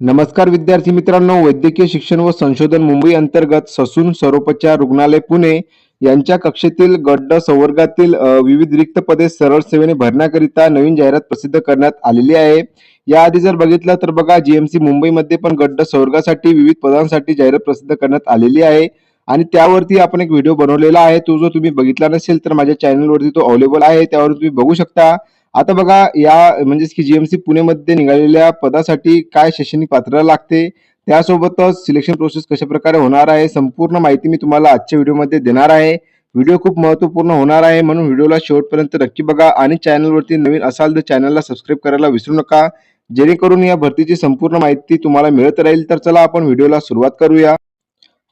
नमस्कार विद्यार्थी मित्रांनो, वैद्यकीय शिक्षण व संशोधन मुंबई अंतर्गत ससून सरोपचार रुग्णालय पुणे यांच्या कक्षेतील गट संवर्गातील विविध रिक्त पदे सरळ सेवेने भरण्याकरिता नवीन जाहिरात प्रसिद्ध करण्यात आलेली आहे. याआधी जर बघितलं तर बघा जीएमसी मुंबईमध्ये पण गट संवर्गासाठी विविध पदांसाठी जाहिरात प्रसिद्ध करण्यात आलेली आहे आणि त्यावरती आपण एक व्हिडिओ बनवलेला आहे. तो जर तुम्ही बघितला नसेल तर माझ्या चॅनलवरती तो अवेलेबल आहे, त्यावर तुम्ही बघू शकता. आता बघा या म्हणजेच की जीएमसी पुणेमध्ये निघालेल्या पदासाठी काय शैक्षणिक पात्रता लागते, त्यासोबतच सिलेक्शन प्रोसेस कशा प्रकारे होणार आहे, संपूर्ण माहिती मी तुम्हाला आजच्या व्हिडिओमध्ये देणार आहे. व्हिडिओ खूप महत्त्वपूर्ण होणार आहे, म्हणून व्हिडिओला शेवटपर्यंत नक्की बघा आणि चॅनलवरती नवीन असाल तर चॅनलला सबस्क्राईब करायला विसरू नका, जेणेकरून या भरतीची संपूर्ण माहिती तुम्हाला मिळत राहील. तर चला आपण व्हिडिओला सुरुवात करूया.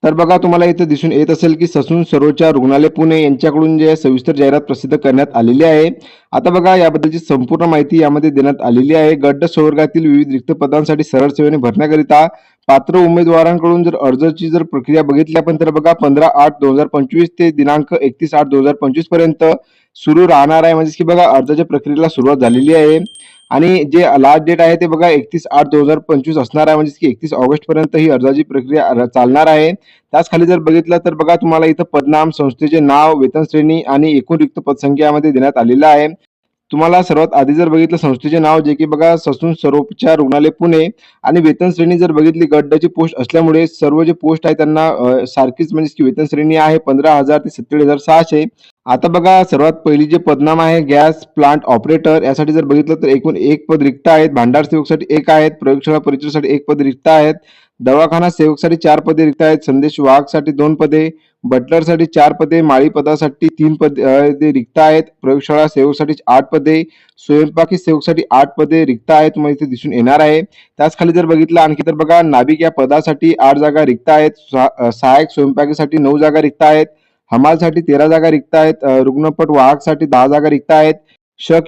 तर बघा तुम्हाला इथे दिसून येत असेल की ससून सरोचा रुग्णालय पुणे यांच्याकडून जे सविस्तर जाहिरात प्रसिद्ध करण्यात आलेली आहे. आता बघा याबद्दलची संपूर्ण माहिती यामध्ये देण्यात आलेली आहे. गट संवर्गातील विविध रिक्त पदांसाठी सरळ सेवेने भरण्याकरिता पात्र उमेदवारांकडून जर अर्जाची जर प्रक्रिया बघितली आपण तर बघा 15/8/2025 ते दिनांक 31/8/2025 पर्यंत सुरू राहणार आहे. म्हणजे की बघा अर्जाच्या प्रक्रियेला सुरुवात झालेली आहे आणि जे लास्ट डेट आहे ते बघा 31/8/2025 असणार आहे. म्हणजे की 31 ऑगस्ट पर्यंत ही अर्जाची प्रक्रिया चालणार आहे. त्याच खाली जर बघितलं तर बघा तुम्हाला इथं पदनाम, संस्थेचे नाव, वेतन श्रेणी आणि एकूण रिक्त पदसंख्या यामध्ये देण्यात आलेलं आहे. तुम्हाला सर्वात आधी जर बघितलं संस्थेचे नाव जे की बघा ससून सरोपचार रुग्णालय पुणे आणि वेतन श्रेणी जर बघितली गटाची पोस्ट असल्यामुळे सर्व जे पोस्ट आहे त्यांना सारखीच म्हणजे की वेतन श्रेणी आहे 15,000 ते 47,600. आता बघा सर्वात पहिली जे पदनाम आहे गॅस प्लांट ऑपरेटर यासाठी जर बघितलं तर एकूण एक पद रिक्त आहेत. भांडार सेवकसाठी एक आहेत. प्रयोगशाळा परिचरसाठी एक पद रिक्त आहेत. दवाखाना सेवकसाठी 4 पदे रिक्त आहेत. संदेश वाहकसाठी 2 पदे, बटलरसाठी 4 पदे, माळी पदासाठी 3 पदे रिक्त आहेत. प्रयोगशाळा सेवकसाठी 8 पदे, स्वयंपाकी सेवकसाठी 8 पदे रिक्त आहेत. तुम्हाला इथे दिसून येणार आहे. त्याच खाली जर बघितलं आणखी तर बघा नाभिक या पदासाठी 8 जागा रिक्त आहेत. सहाय्यक स्वयंपाकीसाठी 9 जागा रिक्त आहेत. हमालसाठी 13 जागा रिक्त आहेत. रुग्णपट वाहकसाठी 10 जागा रिक्त आहेत.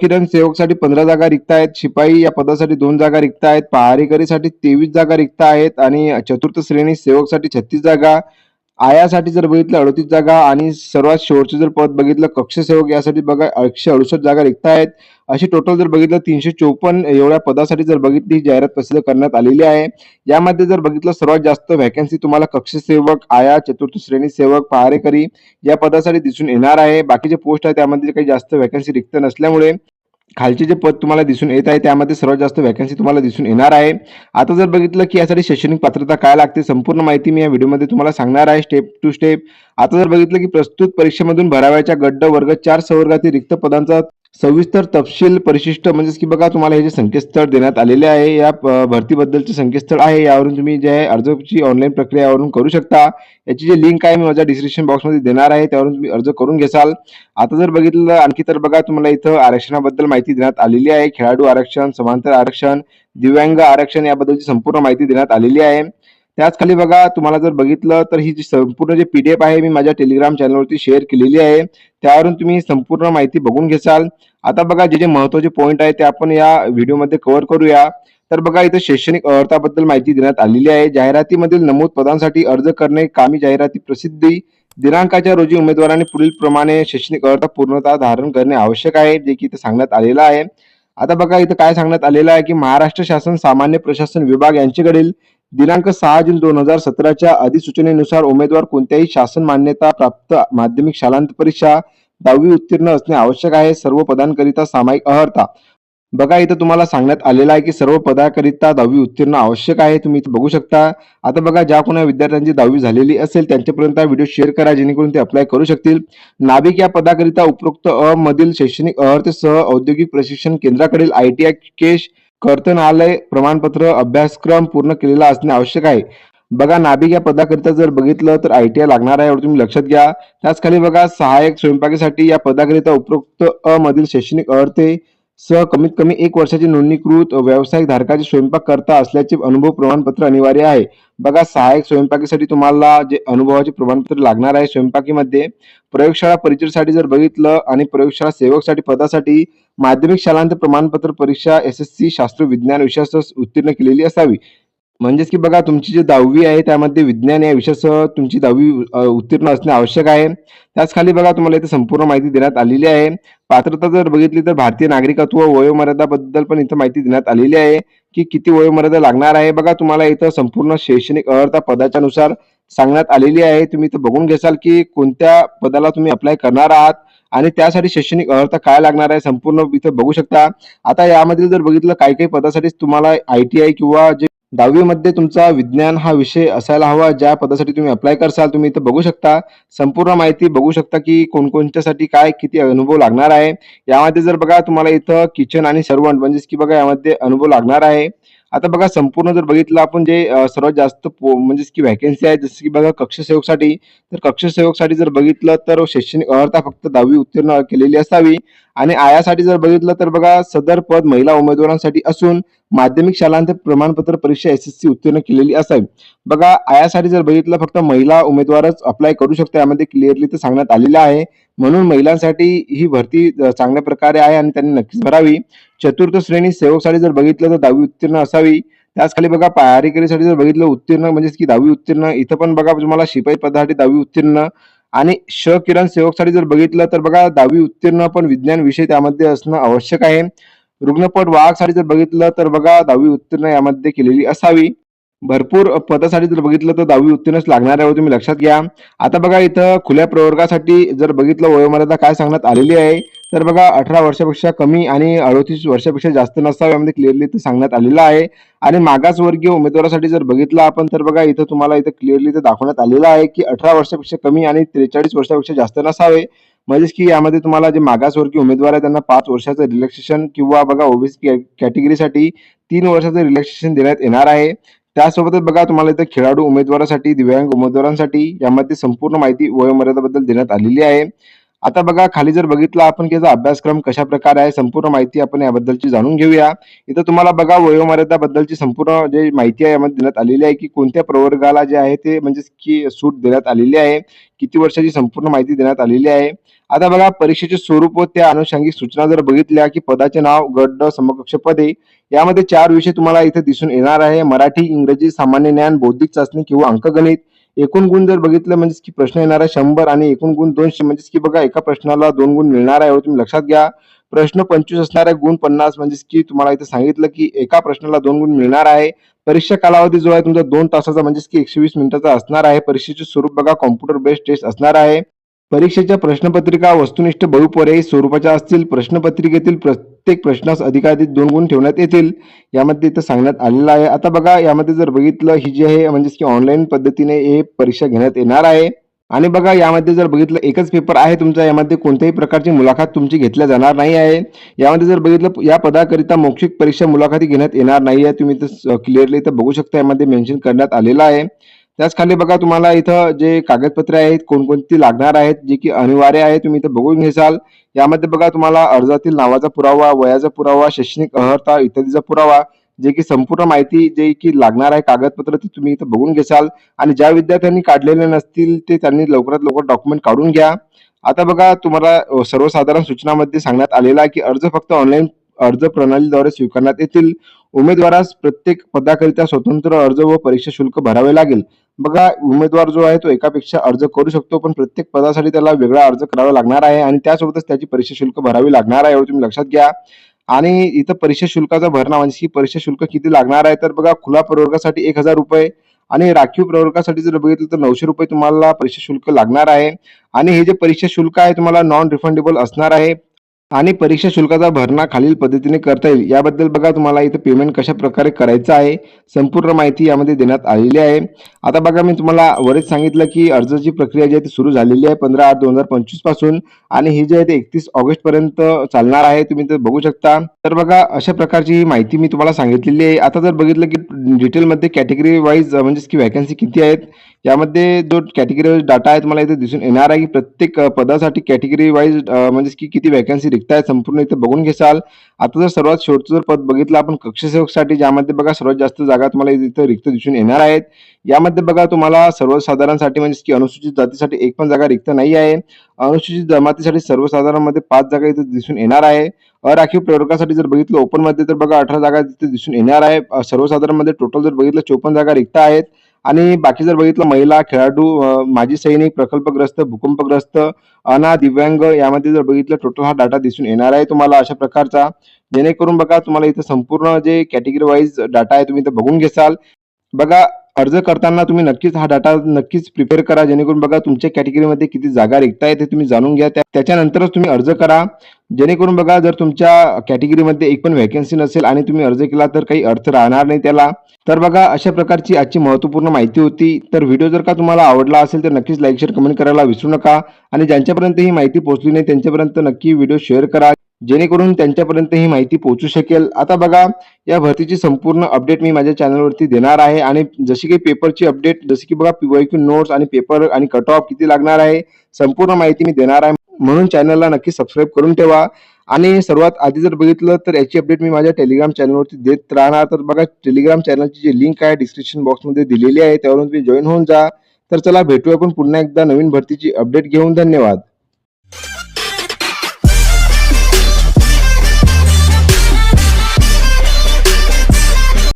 किरण सेवकसाठी 15 जागा रिक्त आहेत. शिपाई या पदासाठी 2 जागा रिक्त आहेत. पहारेकरीसाठी 23 जागा रिक्त आहेत आणि चतुर्थ श्रेणी सेवकसाठी 36 जागा. आयासाठी जर बघितलं 38 जागा आणि सर्वात शेवटचं जर पद बघितलं कक्ष सेवक यासाठी बघा 168 जागा रिक्त आहेत. अशी टोटल जर बघितलं 354 एवढ्या पदासाठी जर बघितली ही जाहिरात प्रसिद्ध करण्यात आलेली आहे. यामध्ये जर बघितलं सर्वात जास्त वॅकन्सी तुम्हाला कक्ष सेवक, आया, चतुर्थ श्रेणी सेवक, पहारेकरी या पदासाठी दिसून येणार आहे. बाकीचे पोस्ट आहे त्यामध्ये काही जास्त वॅकन्सी रिक्त नसल्यामुळे खालचे जे पद तुम्हाला दिसून येत आहे त्यामध्ये सर्वात जास्त वॅकन्सी तुम्हाला दिसून येणार आहे. आता जर बघितलं की यासाठी शैक्षणिक पात्रता काय लागते संपूर्ण माहिती मी या व्हिडिओमध्ये तुम्हाला सांगणार आहे स्टेप टू स्टेप. आता जर बघितलं की प्रस्तुत परीक्षेमधून भरावयाच्या गट वर्ग 4 संवर्गातील रिक्त पदांचा सविस्तर तपशील परिशिष्ट म्हणजेच की बघा तुम्हाला हे जे संकेतस्थळ देण्यात आलेले आहे या भरतीबद्दलचे संकेतस्थळ आहे, यावरून तुम्ही जे आहे अर्जाची ऑनलाईन प्रक्रिया यावरून करू शकता. याची जी लिंक आहे मी माझ्या डिस्क्रिप्शन बॉक्समध्ये देणार आहे, त्यावरून तुम्ही अर्ज करून घेसाल. आता जर बघितलं आणखी तर बघा तुम्हाला इथं आरक्षणाबद्दल माहिती देण्यात आलेली आहे. खेळाडू आरक्षण, समांतर आरक्षण, दिव्यांग आरक्षण याबद्दलची संपूर्ण माहिती देण्यात आलेली आहे. त्याच खाली बघा तुम्हाला जर बघितलं तर ही जी संपूर्ण जे पीडीएफ आहे मी माझ्या टेलिग्राम चॅनलवरती शेअर केलेली आहे, त्यावरून तुम्ही संपूर्ण माहिती बघून घेसाल. आता बघा जे जे महत्त्वाचे पॉईंट आहे ते आपण या व्हिडिओमध्ये कव्हर करूया. तर बघा इथे शैक्षणिक अर्हताबद्दल माहिती देण्यात आलेली आहे. जाहिरातीमधील नमूद पदांसाठी अर्ज करणे, कामी जाहिराती प्रसिद्धी दिनांकाच्या रोजी उमेदवारांनी पुढील प्रमाणे शैक्षणिक अर्हता पूर्णतः धारण करणे आवश्यक आहे, जे की इथे सांगण्यात आलेलं आहे. आता बघा इथं काय सांगण्यात आलेलं आहे की महाराष्ट्र शासन सामान्य प्रशासन विभाग यांच्याकडील दिनांक 6 जून 2017च्या अधिसूचनेनुसार उमेदवार कोणत्याही शासन मान्यता प्राप्त माध्यमिक शालांत परीक्षा 10वी उत्तीर्ण असणे आवश्यक आहे. सर्व पदांकरिता सामायिक अर्हता बघा इथं तुम्हाला सांगण्यात आलेलं आहे की सर्व पदाकरिता 10वी उत्तीर्ण आवश्यक आहे, तुम्ही इथे बघू शकता. आता बघा ज्या कोणा विद्यार्थ्यांची 10वी झालेली असेल त्यांच्यापर्यंत हा व्हिडिओ शेअर करा, जेणेकरून ते अप्लाय करू शकतील. नाभिक या पदाकरिता उपरोक्त अ मधील शैक्षणिक अर्हतेसह औद्योगिक प्रशिक्षण केंद्राकडील ITI केश कर्तनालय प्रमाणपत्र अभ्यासक्रम पूर्ण केलेला असणे आवश्यक आहे. बघा नाभिक या पदाकरिता जर बघितलं तर ITI लागणार आहे, एवढं तुम्ही लक्षात घ्या. त्याच खाली बघा सहाय्यक स्वयंपाकीसाठी या पदाकरिता उपरोक्त अ मधील शैक्षणिक अर्हते सह कमीत कमी 1 वर्षाचे नोंदणीकृत व्यावसायिक धारकाचे स्वयंपाक करता असल्याचे अनुभव प्रमाणपत्र अनिवार्य आहे. बघा सहाय्यक स्वयंपाकीसाठी तुम्हाला जे अनुभवाचे प्रमाणपत्र लागणार आहे स्वयंपाकीमध्ये. प्रयोगशाळा परिचरसाठी जर बघितलं आणि प्रयोगशाळा सेवकसाठी पदासाठी माध्यमिक शालांत प्रमाणपत्र परीक्षा SSC शास्त्र विज्ञान विषयासह उत्तीर्ण केलेली असावी. म्हणजेच की बघा तुमची जी 10वी आहे त्यामध्ये विज्ञान या विषयासह तुमची 10वी उत्तीर्ण असणे आवश्यक आहे. त्याच खाली बघा तुम्हाला इथे संपूर्ण माहिती देण्यात आलेली आहे. पात्रता जर बघितली तर भारतीय नागरिकत्व वयोमर्यादाबद्दल पण इथं माहिती देण्यात आलेली आहे, की किती वयोमर्यादा लागणार आहे. बघा तुम्हाला इथं संपूर्ण शैक्षणिक अर्हता पदाच्या नुसार सांगण्यात आलेली आहे. तुम्ही इथं बघून घ्याल की कोणत्या पदाला तुम्ही अप्लाय करणार आहात आणि त्यासाठी शैक्षणिक अर्हता काय लागणार आहे संपूर्ण इथं बघू शकता. आता यामध्ये जर बघितलं काही-काही पदासाठी तुम्हाला ITI किंवा जे 10वी मध्ये तुमचा विज्ञान हा विषय असायला हवा. ज्या पदासाठी तुम्ही अप्लाय करसाल तुम्ही इथं बघू शकता. संपूर्ण माहिती बघू शकता, की कोणकोणत्यासाठी काय किती अनुभव लागणार आहे. यामध्ये जर बघा तुम्हाला इथं किचन आणि सर्व्हंट म्हणजेच की बघा यामध्ये अनुभव लागणार आहे. आता बघा संपूर्ण जर बघितलं आपण जे सर्वात जास्त म्हणजेच की व्हॅकन्सी आहे जसं की बघा कक्ष सेवकसाठी. तर कक्ष सेवकसाठी जर बघितलं तर शैक्षणिक अर्हता फक्त 10वी उत्तीर्ण केलेली असावी आणि आयासाठी जर बघितलं तर बघा सदर पद महिला उमेदवारांसाठी असून माध्यमिक शालांत प्रमाणपत्र परीक्षा SSC उत्तीर्ण केलेली असावी. बघा आयासाठी जर बघितलं फक्त महिला उमेदवारच अप्लाय करू शकतो यामध्ये क्लिअरली ते सांगण्यात आलेलं आहे. म्हणून महिलांसाठी ही भरती चांगल्या प्रकारे आहे आणि त्यांनी नक्कीच भरावी. चतुर्थ श्रेणी सेवकसाठी जर बघितलं तर 10वी उत्तीर्ण असावी. त्याच खाली बघा पहारेकरीसाठी जर बघितलं उत्तीर्ण म्हणजेच की 10वी उत्तीर्ण. इथं पण बघा तुम्हाला शिपाई पदासाठी 10वी उत्तीर्ण आणि किरण सेवकसाठी जर बघितलं तर बघा 10वी उत्तीर्ण पण विज्ञान विषय त्यामध्ये असणं आवश्यक आहे. रुग्णपट वाहकसाठी जर बघितलं तर बघा 10वी उत्तीर्ण यामध्ये केलेली असावी. भरपूर पदासाठी जर बघितलं तर 10वी उत्तीर्णच लागणार आहे, तुम्ही लक्षात घ्या. आता बघा इथं खुल्या प्रवर्गासाठी जर बघितलं वयोमर्यादा काय सांगण्यात आलेली आहे, तर बघा 18 वर्षापेक्षा कमी आणि 38 वर्षापेक्षा जास्त नसावी यामध्ये क्लिअरली इथं सांगण्यात आलेलं आहे. आणि मागासवर्गीय उमेदवारासाठी जर बघितलं आपण तर बघा इथं तुम्हाला इथं क्लिअरली इथं दाखवण्यात आलेलं आहे, की 18 वर्षापेक्षा कमी आणि 43 वर्षापेक्षा जास्त नसावे. म्हणजेच की यामध्ये तुम्हाला जे मागासवर्गीय उमेदवार आहेत त्यांना 5 वर्षाचं रिलॅक्सेशन किंवा बघा ओबीसी कॅटेगरीसाठी 3 वर्षाचं रिलॅक्सेशन देण्यात येणार आहे. त्यासोबतच बघा तुम्हाला इथं खेळाडू उमेदवारासाठी, दिव्यांग उमेदवारांसाठी यामध्ये संपूर्ण माहिती वयोमर्यादेबद्दल देण्यात आलेली आहे. आता बघा खाली जर बघितलं आपण की याचा अभ्यासक्रम कशाप्रकारे आहे, संपूर्ण माहिती आपण याबद्दलची जाणून घेऊया. इथं तुम्हाला बघा वयोमर्यादाबद्दलची संपूर्ण जे माहिती आहे यामध्ये देण्यात आलेली आहे, की कोणत्या प्रवर्गाला जे आहे ते म्हणजेच की सूट देण्यात आलेली आहे. किती वर्षाची संपूर्ण माहिती देण्यात आलेली आहे. आता बघा परीक्षेचे स्वरूप व त्या अनुषंगिक सूचना जर बघितल्या, की पदाचे नाव, गट ड, समकक्ष पदे यामध्ये 4 विषय तुम्हाला इथे दिसून येणार आहे. मराठी, इंग्रजी, सामान्य ज्ञान, बौद्धिक चाचणी किंवा अंकगणित. एकूण गुण जर बघितलं म्हणजेच की प्रश्न येणार आहे 100 आणि एकूण गुण 200 म्हणजेच की बघा एका प्रश्नाला 2 गुण मिळणार आहे. तुम्ही लक्षात घ्या. प्रश्न 25 असणार आहे, गुण 50 म्हणजेच की तुम्हाला इथे सांगितलं की एका प्रश्नाला 2 गुण मिळणार आहे. परीक्षा कालावधी जो आहे तुमचा 2 तासाचा म्हणजेच की 120 मिनिटाचा असणार आहे. परीक्षेचे स्वरूप बघा कॉम्प्युटर बेस्ड टेस्ट असणार आहे. परीक्षेच्या प्रश्नपत्रिका वस्तुनिष्ठ बहुपर्यायी स्वरूपाच्या असतील. प्रश्नपत्रिकेतील प्रत्येक प्रश्नास अधिकाधिक 2 गुण ठेवण्यात येतील. यामध्ये इथं सांगण्यात आलेलं आहे. आता बघा यामध्ये जर बघितलं ही जी आहे म्हणजेच की ऑनलाईन पद्धतीने हे परीक्षा घेण्यात येणार आहे. आणि बघा यामध्ये जर बघितलं एकच पेपर आहे तुमचा. यामध्ये कोणत्याही प्रकारची मुलाखत तुमची घेतल्या जाणार नाही आहे. यामध्ये जर बघितलं या पदाकरिता मौखिक परीक्षा मुलाखती घेण्यात येणार नाही आहे. तुम्ही इथं क्लिअरली इथं बघू शकता यामध्ये मेन्शन करण्यात आलेलं आहे. त्याच खाली बघा तुम्हाला इथं जे कागदपत्रे आहेत कोणकोणती लागणार आहेत जे की अनिवार्य आहे तुम्ही इथं बघून घ्याल. यामध्ये बघा तुम्हाला अर्जातील नावाचा पुरावा, वयाचा पुरावा, शैक्षणिक अर्हता इत्यादीचा पुरावा जे की संपूर्ण माहिती जे की लागणार आहे कागदपत्र ते तुम्ही इथं बघून घ्याल. आणि ज्या विद्यार्थ्यांनी काढलेले नसतील ते त्यांनी लवकरात लवकर डॉक्युमेंट काढून घ्या. आता बघा तुम्हाला सर्वसाधारण सूचनामध्ये सांगण्यात आलेला आहे की अर्ज फक्त ऑनलाईन अर्ज प्रणालीद्वारे स्वीकारण्यात येतील. उमेदवारास प्रत्येक पदाकरिता स्वतंत्र अर्ज व परीक्षा शुल्क भरावे लागेल. बघा उमेदवार जो आहे तो एकापेक्षा अर्ज करू शकतो पण प्रत्येक पदासाठी त्याला वेगळा अर्ज करावा लागणार आहे आणि त्यासोबतच त्याची परीक्षा शुल्क भरावी लागणार आहे एवढं तुम्ही लक्षात घ्या. आणि इथं परीक्षा शुल्काचा भरणा म्हणजे की परीक्षा शुल्क किती लागणार आहे तर बघा खुला प्रवर्गासाठी 1000 रुपये आणि राखीव प्रवर्गासाठी जर बघितलं तर 900 रुपये तुम्हाला परीक्षा शुल्क लागणार आहे. आणि हे जे परीक्षा शुल्क आहे तुम्हाला नॉन रिफंडेबल असणार आहे. आणि परीक्षा शुल्काचा भरणा खालील पद्धतीने करता येईल. याबद्दल बघा तुम्हाला इथं पेमेंट कशा प्रकारे करायचं आहे संपूर्ण माहिती यामध्ये देण्यात आलेली आहे. आता बघा मी तुम्हाला वरच सांगितलं की अर्जाची प्रक्रिया जी आहे ती सुरू झालेली आहे 15/8/2025 पासून आणि ही जी आहे ते 31 ऑगस्ट पर्यंत चालणार आहे. तुम्ही ते बघू शकता. तर बघा अशा प्रकारची ही माहिती मी तुम्हाला सांगितलेली आहे. आता जर बघितलं की डिटेलमध्ये कॅटेगरी वाईज म्हणजेच की व्हॅकन्सी किती आहेत यामध्ये जो कॅटेगरी वाईज डाटा आहे तुम्हाला इथे दिसून येणार आहे, की प्रत्येक पदासाठी कॅटेगरी वाईज म्हणजेच की किती व्हॅकन्सी रिक्त आहेत संपूर्ण इथे बघून घेसाल. आता जर सर्वात शेवटचं जर पद बघितलं आपण कक्षसेवकसाठी, ज्यामध्ये बघा सर्वात जास्त जागा तुम्हाला इथे रिक्त दिसून येणार आहेत. यामध्ये बघा तुम्हाला सर्वसाधारणसाठी म्हणजेच की अनुसूचित जातीसाठी एक पण जागा रिक्त नाही आहे. अनुसूचित जमातीसाठी सर्वसाधारणमध्ये 5 जागा इथे दिसून येणार आहे. अराखीव प्रवर्गासाठी जर बघितलं ओपनमध्ये तर बघा 18 जागा तिथे दिसून येणार आहे. सर्वसाधारणमध्ये टोटल जर बघितलं 54 जागा रिक्त आहेत. आणि बाकी जर बघितलं महिला, खेळाडू, माजी सैनिक, प्रकल्पग्रस्त, भूकंपग्रस्त, अनाथ, दिव्यांग यामध्ये जर बघितलं टोटल हा डाटा दिसून येणार आहे तुम्हाला अशा प्रकारचा. जेणेकरून बघा तुम्हाला इथं संपूर्ण जे कॅटेगरी वाईज डाटा आहे तुम्ही इथं बघून घेसाल. बघा अर्ज करताना तुम्ही नक्कीच हा डाटा नक्कीच प्रिपेअर करा, जेणेकरून बघा तुमच्या कॅटेगरीमध्ये किती जागा रिक्त आहेत ते तुम्ही जाणून घ्या. त्याच्यानंतरच तुम्ही अर्ज करा. जेणेकरून बघा जर तुमच्या कॅटेगरीमध्ये एक पण व्हॅकन्सी नसेल आणि तुम्ही अर्ज केला तर काही अर्थ राहणार नाही त्याला. तर बघा अशा प्रकारची आजची महत्त्वपूर्ण माहिती होती. तर व्हिडिओ जर का तुम्हाला आवडला असेल तर नक्कीच लाईक, शेअर, कमेंट करायला विसरू नका. आणि ज्यांच्यापर्यंत ही माहिती पोहोचली नाही त्यांच्यापर्यंत नक्की व्हिडिओ शेअर करा, जेणेकरून त्यांच्यापर्यंत ही माहिती पोहोचू शकेल. आता बघा या भरतीची संपूर्ण अपडेट मी माझ्या चॅनलवरती देणार आहे. आणि जशी काही पेपरची अपडेट, जशी की बघा PYQ नोट्स आणि पेपर आणि कट ऑफ किती लागणार आहे, संपूर्ण माहिती मी देणार आहे. म्हणून चॅनलला नक्की सबस्क्राईब करून ठेवा. आणि सर्वात आधी जर बघितलं तर याची अपडेट मी माझ्या टेलिग्राम चॅनलवरती देत राहणार. तर बघा टेलिग्राम चॅनलची जी लिंक आहे डिस्क्रिप्शन बॉक्समध्ये दिलेली आहे, त्यावरून तुम्ही जॉईन होऊन जा. तर चला भेटूया आपण पुन्हा एकदा नवीन भरतीची अपडेट घेऊन. धन्यवाद.